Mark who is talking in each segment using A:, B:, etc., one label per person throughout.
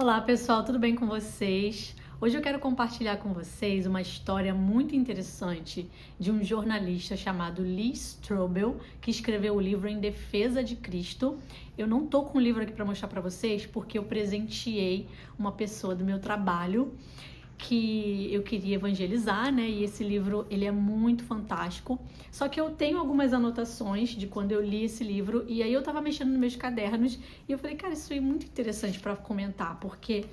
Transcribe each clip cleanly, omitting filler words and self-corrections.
A: Olá pessoal, tudo bem com vocês? Hoje eu quero compartilhar com vocês uma história muito interessante de um jornalista chamado Lee Strobel, que escreveu o livro Em Defesa de Cristo. Eu não tô com o livro aqui para mostrar para vocês porque eu presenteei uma pessoa do meu trabalho que eu queria evangelizar, né? E esse livro, ele é muito fantástico. Só que eu tenho algumas anotações de quando eu li esse livro e aí eu tava mexendo nos meus cadernos e eu falei, cara, isso é muito interessante para comentar, porque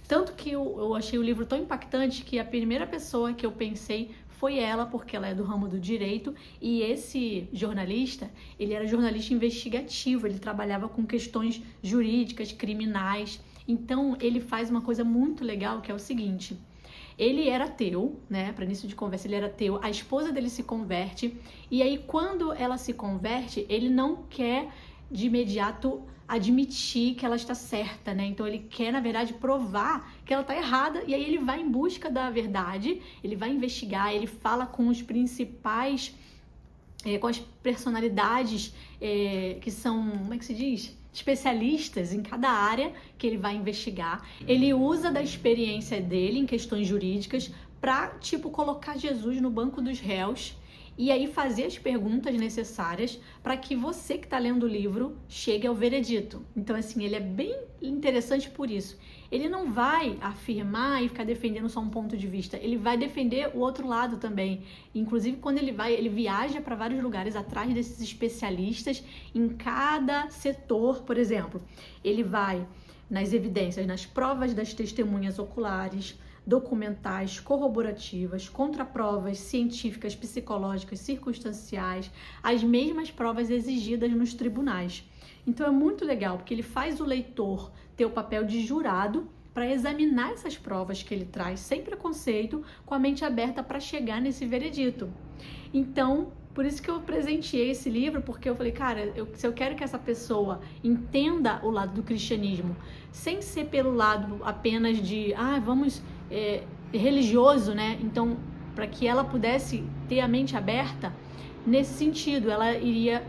A: tanto que eu achei o livro tão impactante que a primeira pessoa que eu pensei foi ela, porque ela é do ramo do direito, e esse jornalista, ele era jornalista investigativo, ele trabalhava com questões jurídicas, criminais. Então, ele faz uma coisa muito legal, que é o seguinte: ele era ateu, né? Para início de conversa, ele era ateu. A esposa dele se converte. E aí, quando ela se converte, ele não quer de imediato admitir que ela está certa, né? Então, ele quer, na verdade, provar que ela está errada. E aí, ele vai em busca da verdade, ele vai investigar, ele fala com os principais, com as personalidades que são, como é que se diz? Especialistas em cada área que ele vai investigar. Ele usa da experiência dele em questões jurídicas para, colocar Jesus no banco dos réus e aí fazer as perguntas necessárias para que você que está lendo o livro chegue ao veredito. Então, assim, ele é bem interessante por isso. Ele não vai afirmar e ficar defendendo só um ponto de vista, ele vai defender o outro lado também. Inclusive, quando ele viaja para vários lugares atrás desses especialistas em cada setor. Por exemplo, ele vai nas evidências, nas provas das testemunhas oculares, documentais, corroborativas, contraprovas científicas, psicológicas, circunstanciais, as mesmas provas exigidas nos tribunais. Então é muito legal, porque ele faz o leitor ter o papel de jurado para examinar essas provas que ele traz sem preconceito, com a mente aberta para chegar nesse veredito. Então, por isso que eu presenteei esse livro, porque eu falei, cara, se eu quero que essa pessoa entenda o lado do cristianismo, sem ser pelo lado apenas de, religioso, né? Então, para que ela pudesse ter a mente aberta, nesse sentido, ela iria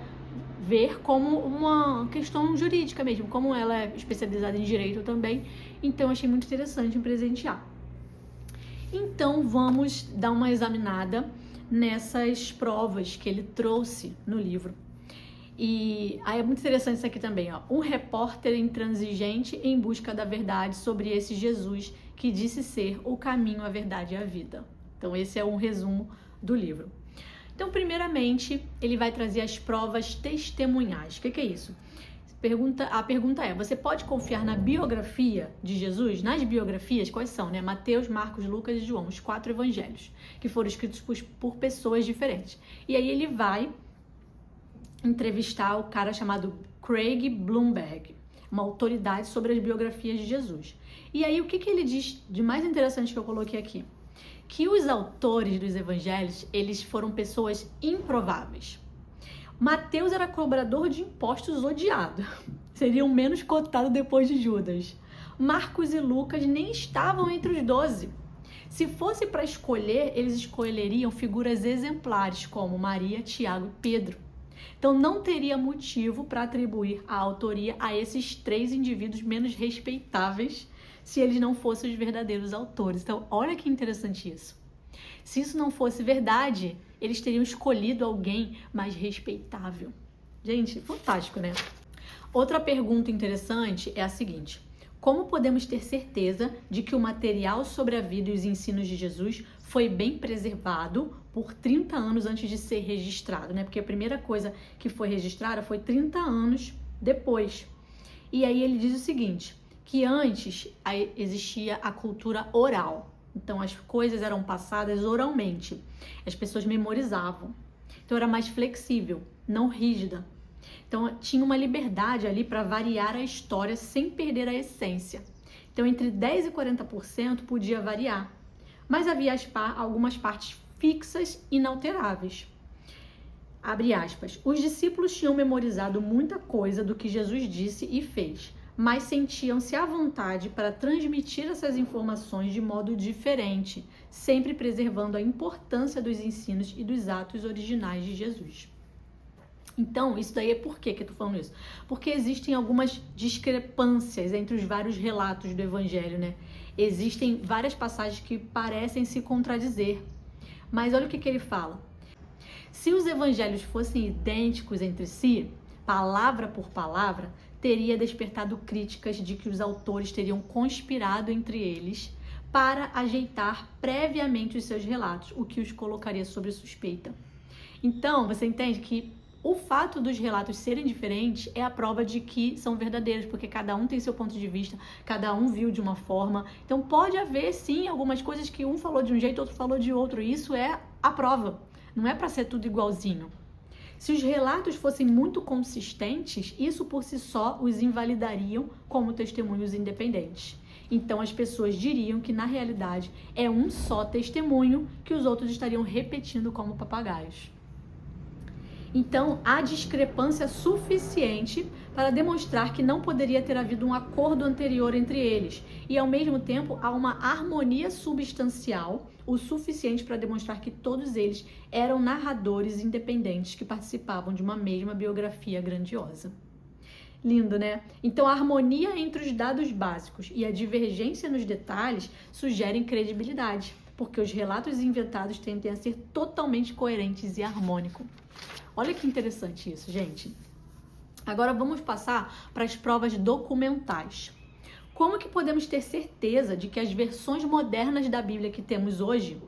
A: ver como uma questão jurídica mesmo, como ela é especializada em direito também, então eu achei muito interessante em presentear. Então, vamos dar uma examinada nessas provas que ele trouxe no livro. E aí é muito interessante isso aqui também, ó. Um repórter intransigente em busca da verdade sobre esse Jesus que disse ser o caminho, a verdade e a vida. Então esse é um resumo do livro. Então, primeiramente, ele vai trazer as provas testemunhais. O que é isso? A pergunta é, você pode confiar na biografia de Jesus? Nas biografias, quais são, né? Mateus, Marcos, Lucas e João, os 4 evangelhos, que foram escritos por pessoas diferentes. E aí ele vai entrevistar o cara chamado Craig Blomberg, uma autoridade sobre as biografias de Jesus. E aí o que ele diz de mais interessante que eu coloquei aqui? Que os autores dos evangelhos, eles foram pessoas improváveis. Mateus era cobrador de impostos odiado, seria o menos cotado depois de Judas. Marcos e Lucas nem estavam entre os 12. Se fosse para escolher, eles escolheriam figuras exemplares como Maria, Tiago e Pedro. Então não teria motivo para atribuir a autoria a esses 3 indivíduos menos respeitáveis se eles não fossem os verdadeiros autores. Então olha que interessante isso. Se isso não fosse verdade, eles teriam escolhido alguém mais respeitável. Gente, fantástico, né? Outra pergunta interessante é a seguinte: como podemos ter certeza de que o material sobre a vida e os ensinos de Jesus foi bem preservado por 30 anos antes de ser registrado, né? Porque a primeira coisa que foi registrada foi 30 anos depois. E aí ele diz o seguinte, que antes existia a cultura oral. Então, as coisas eram passadas oralmente. As pessoas memorizavam. Então, era mais flexível, não rígida. Então, tinha uma liberdade ali para variar a história sem perder a essência. Então, entre 10% e 40% podia variar. Mas havia algumas partes fixas, inalteráveis. Abre aspas. Os discípulos tinham memorizado muita coisa do que Jesus disse e fez, mas sentiam-se à vontade para transmitir essas informações de modo diferente, sempre preservando a importância dos ensinos e dos atos originais de Jesus. Então, isso daí é por que eu tô falando isso? Porque existem algumas discrepâncias entre os vários relatos do Evangelho, né? Existem várias passagens que parecem se contradizer. Mas olha o que ele fala. Se os evangelhos fossem idênticos entre si, palavra por palavra, teria despertado críticas de que os autores teriam conspirado entre eles para ajeitar previamente os seus relatos, o que os colocaria sob suspeita. Então, você entende que o fato dos relatos serem diferentes é a prova de que são verdadeiros, porque cada um tem seu ponto de vista, cada um viu de uma forma. Então pode haver sim algumas coisas que um falou de um jeito, outro falou de outro. Isso é a prova. Não é para ser tudo igualzinho. Se os relatos fossem muito consistentes, isso por si só os invalidariam como testemunhos independentes. Então as pessoas diriam que na realidade é um só testemunho que os outros estariam repetindo como papagaios. Então, há discrepância suficiente para demonstrar que não poderia ter havido um acordo anterior entre eles. E, ao mesmo tempo, há uma harmonia substancial o suficiente para demonstrar que todos eles eram narradores independentes que participavam de uma mesma biografia grandiosa. Lindo, né? Então, a harmonia entre os dados básicos e a divergência nos detalhes sugerem credibilidade, porque os relatos inventados tendem a ser totalmente coerentes e harmônicos. Olha que interessante isso, gente. Agora vamos passar para as provas documentais. Como que podemos ter certeza de que as versões modernas da Bíblia que temos hoje,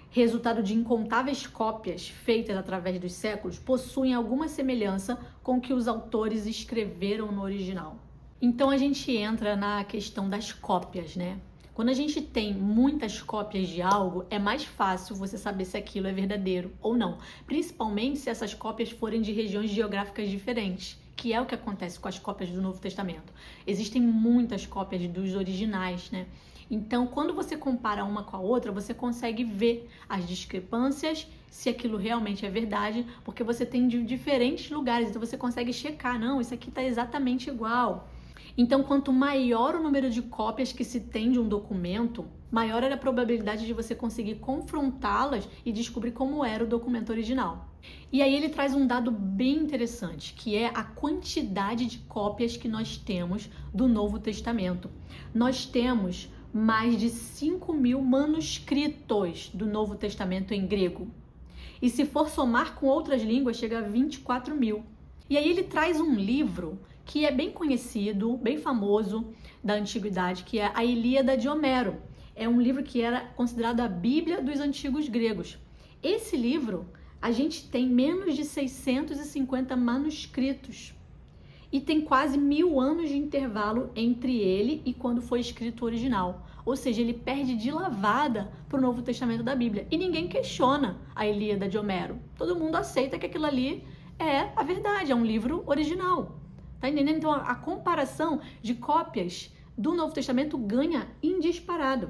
A: resultado de incontáveis cópias feitas através dos séculos, possuem alguma semelhança com o que os autores escreveram no original? Então a gente entra na questão das cópias, né? Quando a gente tem muitas cópias de algo, é mais fácil você saber se aquilo é verdadeiro ou não. Principalmente se essas cópias forem de regiões geográficas diferentes, que é o que acontece com as cópias do Novo Testamento. Existem muitas cópias dos originais, né? Então, quando você compara uma com a outra, você consegue ver as discrepâncias, se aquilo realmente é verdade, porque você tem de diferentes lugares, então você consegue checar, não, isso aqui está exatamente igual. Então, quanto maior o número de cópias que se tem de um documento, maior era a probabilidade de você conseguir confrontá-las e descobrir como era o documento original. E aí ele traz um dado bem interessante, que é a quantidade de cópias que nós temos do Novo Testamento. Nós temos mais de 5.000 manuscritos do Novo Testamento em grego. E se for somar com outras línguas, chega a 24.000. E aí ele traz um livro que é bem conhecido, bem famoso da antiguidade, que é a Ilíada de Homero. É um livro que era considerado a Bíblia dos antigos gregos. Esse livro, a gente tem menos de 650 manuscritos e tem quase 1000 anos de intervalo entre ele e quando foi escrito o original. Ou seja, ele perde de lavada para o Novo Testamento da Bíblia. E ninguém questiona a Ilíada de Homero. Todo mundo aceita que aquilo ali é a verdade, é um livro original. Tá entendendo? Então, a comparação de cópias do Novo Testamento ganha em disparado.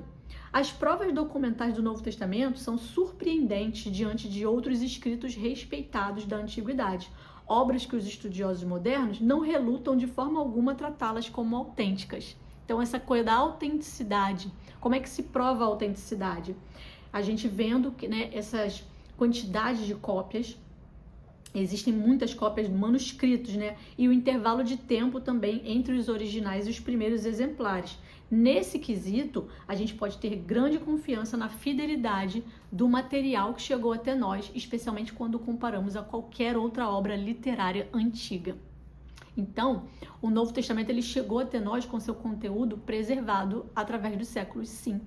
A: As provas documentais do Novo Testamento são surpreendentes diante de outros escritos respeitados da Antiguidade. Obras que os estudiosos modernos não relutam de forma alguma tratá-las como autênticas. Então, essa coisa da autenticidade. Como é que se prova a autenticidade? A gente vendo que, né, essas quantidades de cópias. Existem muitas cópias de manuscritos, né? E o intervalo de tempo também entre os originais e os primeiros exemplares. Nesse quesito, a gente pode ter grande confiança na fidelidade do material que chegou até nós, especialmente quando comparamos a qualquer outra obra literária antiga. Então, o Novo Testamento ele chegou até nós com seu conteúdo preservado através dos séculos, sim.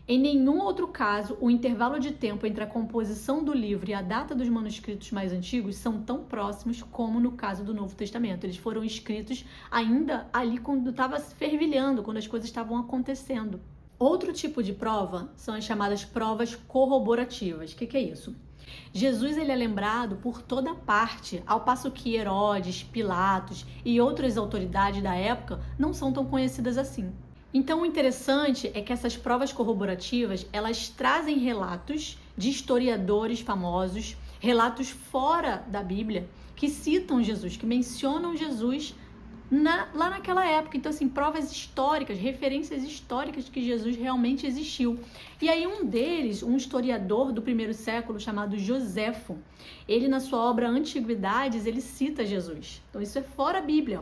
A: Em nenhum outro caso, o intervalo de tempo entre a composição do livro e a data dos manuscritos mais antigos são tão próximos como no caso do Novo Testamento. Eles foram escritos ainda ali quando estava fervilhando, quando as coisas estavam acontecendo. Outro tipo de prova são as chamadas provas corroborativas. O que é isso? Jesus ele é lembrado por toda parte, ao passo que Herodes, Pilatos e outras autoridades da época não são tão conhecidas assim. Então, o interessante é que essas provas corroborativas, elas trazem relatos de historiadores famosos, relatos fora da Bíblia, que citam Jesus, que mencionam Jesus lá naquela época. Então, assim, provas históricas, referências históricas que Jesus realmente existiu. E aí um deles, um historiador do primeiro século chamado Joséfo, ele na sua obra Antiguidades, ele cita Jesus. Então isso é fora a Bíblia.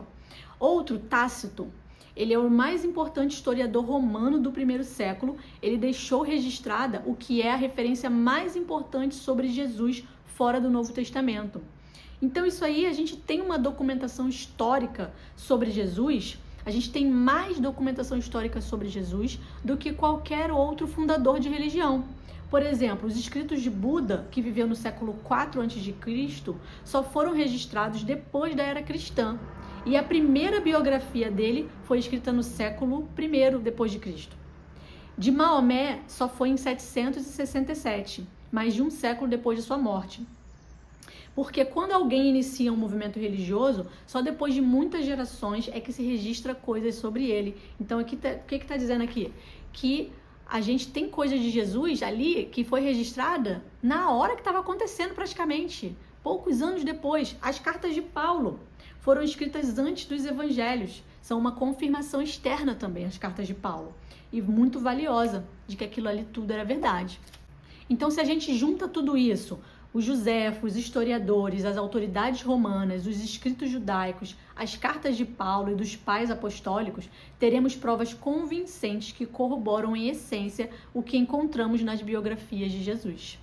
A: Outro, Tácito, ele é o mais importante historiador romano do primeiro século. Ele deixou registrada o que é a referência mais importante sobre Jesus fora do Novo Testamento. Então isso aí, a gente tem uma documentação histórica sobre Jesus, a gente tem mais documentação histórica sobre Jesus do que qualquer outro fundador de religião. Por exemplo, os escritos de Buda, que viveu no século IV a.C., só foram registrados depois da era cristã. E a primeira biografia dele foi escrita no século I depois de Cristo. De Maomé só foi em 767, mais de um século depois de sua morte. Porque quando alguém inicia um movimento religioso, só depois de muitas gerações é que se registra coisas sobre ele. Então, o que está dizendo aqui? Que a gente tem coisa de Jesus ali que foi registrada na hora que estava acontecendo praticamente, poucos anos depois. As cartas de Paulo foram escritas antes dos evangelhos. São uma confirmação externa também, as cartas de Paulo. E muito valiosa, de que aquilo ali tudo era verdade. Então, se a gente junta tudo isso, os Joséfos, os historiadores, as autoridades romanas, os escritos judaicos, as cartas de Paulo e dos pais apostólicos, teremos provas convincentes que corroboram em essência o que encontramos nas biografias de Jesus.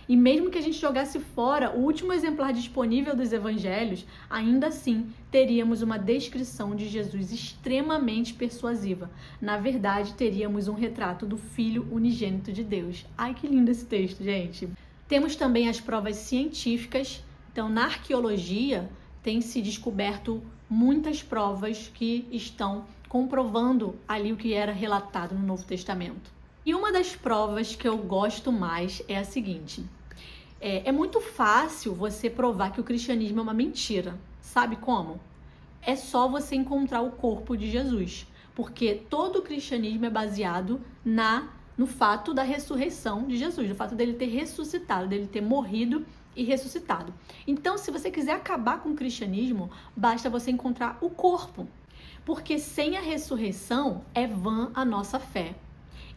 A: E mesmo que a gente jogasse fora o último exemplar disponível dos evangelhos, ainda assim teríamos uma descrição de Jesus extremamente persuasiva. Na verdade, teríamos um retrato do Filho unigênito de Deus. Ai, que lindo esse texto, gente! Temos também as provas científicas. Então, na arqueologia, tem se descoberto muitas provas que estão comprovando ali o que era relatado no Novo Testamento. E uma das provas que eu gosto mais é a seguinte. É muito fácil você provar que o cristianismo é uma mentira. Sabe como? É só você encontrar o corpo de Jesus. Porque todo o cristianismo é baseado no fato da ressurreição de Jesus, no fato dele ter ressuscitado, dele ter morrido e ressuscitado. Então, se você quiser acabar com o cristianismo, basta você encontrar o corpo. Porque sem a ressurreição é vã a nossa fé.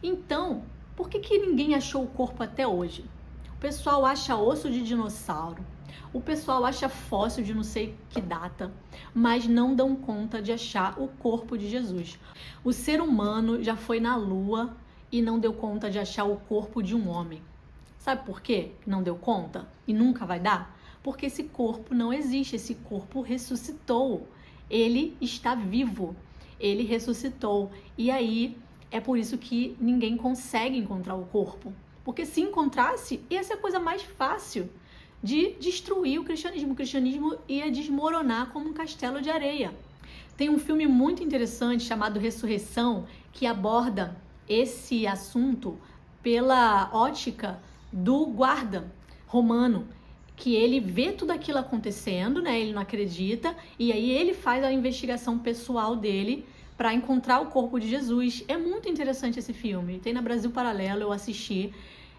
A: Então, por que ninguém achou o corpo até hoje? O pessoal acha osso de dinossauro, o pessoal acha fóssil de não sei que data, mas não dão conta de achar o corpo de Jesus. O ser humano já foi na Lua e não deu conta de achar o corpo de um homem. Sabe por quê que não deu conta e nunca vai dar? Porque esse corpo não existe, esse corpo ressuscitou. Ele está vivo, ele ressuscitou. E aí é por isso que ninguém consegue encontrar o corpo. Porque se encontrasse, ia ser a coisa mais fácil de destruir o cristianismo. O cristianismo ia desmoronar como um castelo de areia. Tem um filme muito interessante chamado Ressurreição, que aborda esse assunto pela ótica do guarda romano, que ele vê tudo aquilo acontecendo, né? Ele não acredita, e aí ele faz a investigação pessoal dele para encontrar o corpo de Jesus. É muito interessante esse filme, tem na Brasil Paralelo, eu assisti.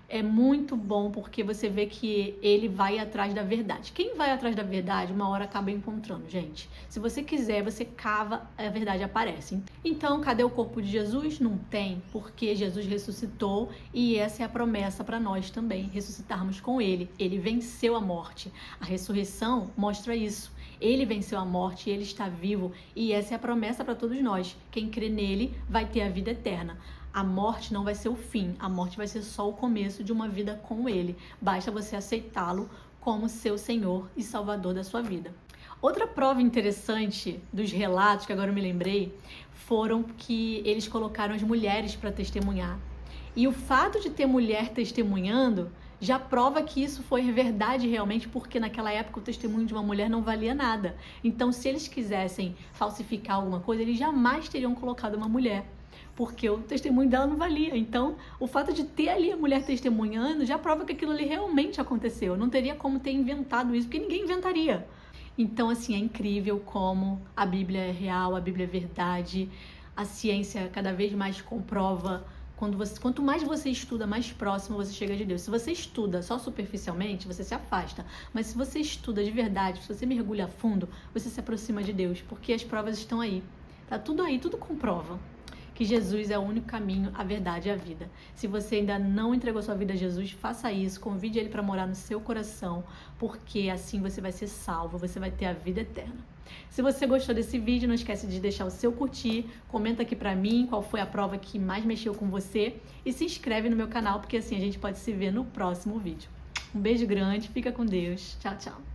A: É muito bom porque você vê que ele vai atrás da verdade. Quem vai atrás da verdade, uma hora acaba encontrando, gente. Se você quiser, você cava, a verdade aparece. Então, cadê o corpo de Jesus? Não tem, porque Jesus ressuscitou e essa é a promessa para nós também, ressuscitarmos com ele. Ele venceu a morte. A ressurreição mostra isso. Ele venceu a morte, ele está vivo e essa é a promessa para todos nós. Quem crê nele vai ter a vida eterna. A morte não vai ser o fim, a morte vai ser só o começo de uma vida com ele. Basta você aceitá-lo como seu Senhor e Salvador da sua vida. Outra prova interessante dos relatos, que agora eu me lembrei, foram que eles colocaram as mulheres para testemunhar. E o fato de ter mulher testemunhando já prova que isso foi verdade realmente, porque naquela época o testemunho de uma mulher não valia nada. Então, se eles quisessem falsificar alguma coisa, eles jamais teriam colocado uma mulher, porque o testemunho dela não valia. Então, o fato de ter ali a mulher testemunhando já prova que aquilo ali realmente aconteceu. Não teria como ter inventado isso, porque ninguém inventaria. Então, assim, é incrível como a Bíblia é real, a Bíblia é verdade. A ciência cada vez mais comprova Quanto mais você estuda, mais próximo você chega de Deus. Se você estuda só superficialmente, você se afasta. Mas se você estuda de verdade, se você mergulha a fundo, você se aproxima de Deus, porque as provas estão aí. Tá tudo aí, tudo comprova que Jesus é o único caminho, a verdade e a vida. Se você ainda não entregou sua vida a Jesus, faça isso, convide Ele para morar no seu coração, porque assim você vai ser salvo, você vai ter a vida eterna. Se você gostou desse vídeo, não esquece de deixar o seu curtir, comenta aqui pra mim qual foi a prova que mais mexeu com você e se inscreve no meu canal, porque assim a gente pode se ver no próximo vídeo. Um beijo grande, fica com Deus. Tchau, tchau.